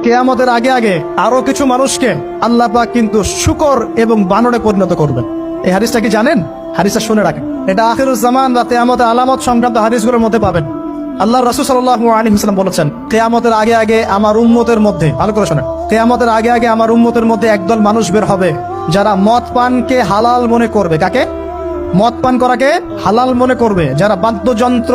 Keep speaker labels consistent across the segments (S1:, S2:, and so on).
S1: কিয়ামতের আগে আগে আরো কিছু মানুষকে আল্লাহ পাক কিন্তু শূকর এবং বানরে পরিণত করবেন। এই হাদিসটা কি জানেন? হাদিসটা শুনে রাখেন, এটা আখিরুজ জামান বা কিয়ামতের আলামত সংক্রান্ত হাদিসগুলোর মধ্যে পাবেন। আল্লাহ রাসূল সাল্লাল্লাহু আলাইহি ওয়াসাল্লাম বলেছেন, কিয়ামতের আগে আগে আমার উম্মতের মধ্যে, ভালো করে শোনেন, কিয়ামতের আগে আগে আমার উম্মতের মধ্যে একদল মানুষ বের হবে যারা মদ পানকে হালাল মনে করবে। কাকে? মদ পান করাকে হালাল মনে করবে। যারা বাদ্যযন্ত্র,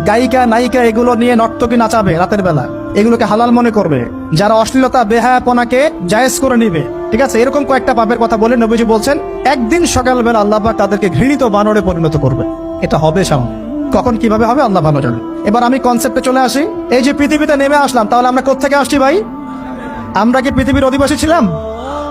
S1: গায়িকা, নায়িকা এগুলো নিয়ে নর্তকী নাচাবে রাতের বেলা, এগুলোকে হালাল মনে করবে। যারা অশ্লীলতা, বেহায়াপনাকে জায়েজ করে নিবে, ঠিক আছে, এরকম কয়েকটা পাপের কথা বলে নবীজি বলছেন একদিন সকালবেলা আল্লাহ পাক তাদেরকে ঘৃণিত বানরে পরিণত করবে। এটা হবে সামনে, কখন কিভাবে হবে আল্লাহ ভালো জানেন। এবার আমি কনসেপ্টে চলে আসি। এই যে পৃথিবীতে নেমে আসলাম, তাহলে আমরা কোত্থেকে আসছি ভাই? আমরা কি পৃথিবীর অধিবাসী ছিলাম?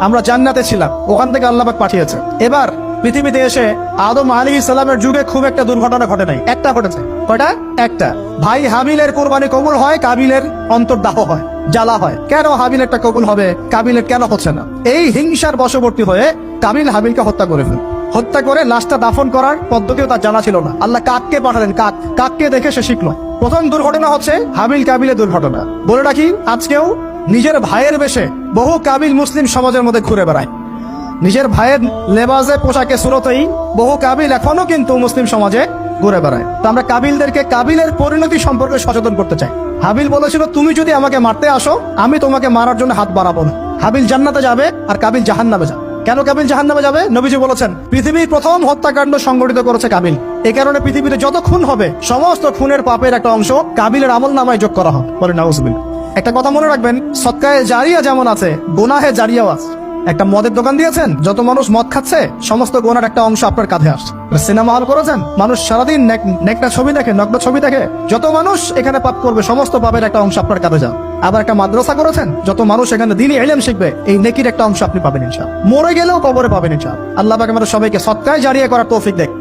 S1: আমরা জান্নাতে ছিলাম, ওখান থেকে আল্লাহ পাক পাঠিয়েছে। এবার পৃথিবীতে এসে আদম আলাইহিস সালামের যুগে খুব একটা দুর্ঘটনা ঘটে নাই, একটা ঘটেছে। কয়টা? একটা। ভাই হাবিলের কোরবানি কবুল হয়, কাবিলের অন্তর্দাহ হয়, জ্বালা হয়। কেন হাবিলেরটা কবুল হবে, কাবিলের কেন হচ্ছে না? এই হিংসার বশবর্তী হয়ে কাবিল হাবিলকে হত্যা করে ফেলে। হত্যা করে লাশটা দাফন করার পদ্ধতিও তার জানা ছিল না। আল্লাহ কাককে পাঠালেন, কাককে দেখে সে শিখলো। প্রথম দুর্ঘটনা হচ্ছে হাবিল কাবিলের দুর্ঘটনা। বলে রাখি, আজকেও নিজের ভাইয়ের বেশে বহু কাবিল মুসলিম সমাজের মধ্যে ঘুরে বেড়ায়। নিজের ভাইয়ের লেবাসে, পোশাকে, সুরতেই বহু কাবিল এখনো কিন্তু মুসলিম সমাজে ঘুরে বেড়ায়। তো আমরা কাবিলদেরকে কাবিলের পরিণতি সম্পর্কে সচেতন করতে চাই। হাবিল বলেছিল, তুমি যদি আমাকে মারতে আসো, আমি তোমাকে মারার জন্য হাত বাড়াবো না। হাবিল জান্নাতে যাবে আর কাবিল জাহান্নামে যাবে। কেন কাবিল জাহান্নামে যাবে? নবীজি বলেছেন, পৃথিবীর প্রথম হত্যাকাণ্ড সংগঠিত করেছে কাবিল। এই কারণে পৃথিবীতে যত খুন হবে, সমস্ত খুনের পাপের একটা অংশ কাবিলের আমলনামায় যোগ করা হবে। বলে নাউজুবিল্লাহ। একটা কথা মনে রাখবেন, সদকায়ে জারিয়া যেমন আছে, গুনাহে জারিয়াও আছে। একটা মদের দোকান দিয়েছেন, যত মানুষ মদ খাচ্ছে, সমস্ত গোনার একটা অংশ আপনার কাঁধে আসছে। সিনেমা হল করেছেন, মানুষ সারাদিন নেকটা ছবি দেখে, নগ্ন ছবি দেখে, যত মানুষ এখানে পাপ করবে, সমস্ত পাপের একটা অংশ আপনার কাঁধে যাবে। আবার একটা মাদ্রাসা করেছেন, যত মানুষ এখানে দ্বীনি ইলম শিখবে, এই নেকির একটা অংশ আপনি পাবেন ইনশাআল্লাহ। মরে গেলেও কবরে পাবেন ইনশাআল্লাহ। আল্লাহ পাক আমাদের সবাইকে সদকায়ে জারিয়া করার তৌফিক দেয়,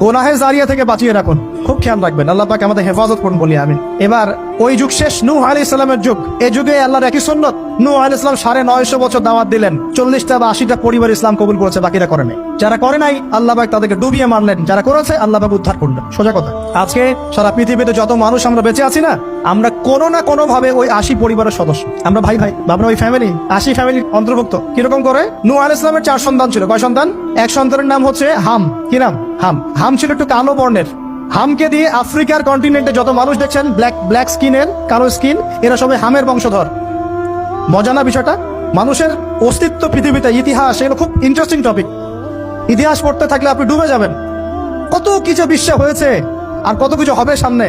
S1: গোনাহে জারিয়া থেকে বাঁচিয়ে রাখুন। খুব খেয়াল রাখবেন, আল্লাহ পাক আমাদের হেফাজত করুন বলি আমিন। এবার ওই যুগ শেষ, নূহ আলাইহিস সালামের যুগ। এই যুগে আল্লাহর একই সুন্নত, নূহ আলাইহিস সালাম 950 বছর দাওয়াত দিলেন, 40টা বা 80টা পরিবার ইসলাম কবুল করেছে, বাকিরা করে নাই। যারা করে নাই আল্লাহ পাক তাদেরকে ডুবিয়ে মারলেন, যারা করেছে আল্লাহ পাক উদ্ধার করলেন। সোজা কথা, আজকে সারা পৃথিবীতে যত মানুষ আমরা বেঁচে আছি না, আমরা কোনো না কোনো ভাবে ওই 80 পরিবারের সদস্য। আমরা ভাই ভাই, আমরা ওই ফ্যামিলি, 80 ফ্যামিলির অন্তর্ভুক্ত। কিরকম করে? নূহ আলাইহিস সালামের 4 সন্তান ছিল। কয় সন্তান? এক সন্তানের নাম হচ্ছে হাম। কি নাম? হাম। হাম ছিল একটু কালো বর্ণের। হামকে দিয়ে আফ্রিকার কন্টিনেন্টে যত মানুষ দেখছেন ব্ল্যাক স্কিনের, কালো স্কিন, এরা সবাই হামের বংশধর। মজা না বিষয়টা? মানুষের অস্তিত্ব পৃথিবীতে, ইতিহাস, এগুলো খুব ইন্টারেস্টিং টপিক। ইতিহাস পড়তে থাকলে আপনি ডুবে যাবেন। কত কিছু বিশ্বে হয়েছে আর কত কিছু হবে সামনে।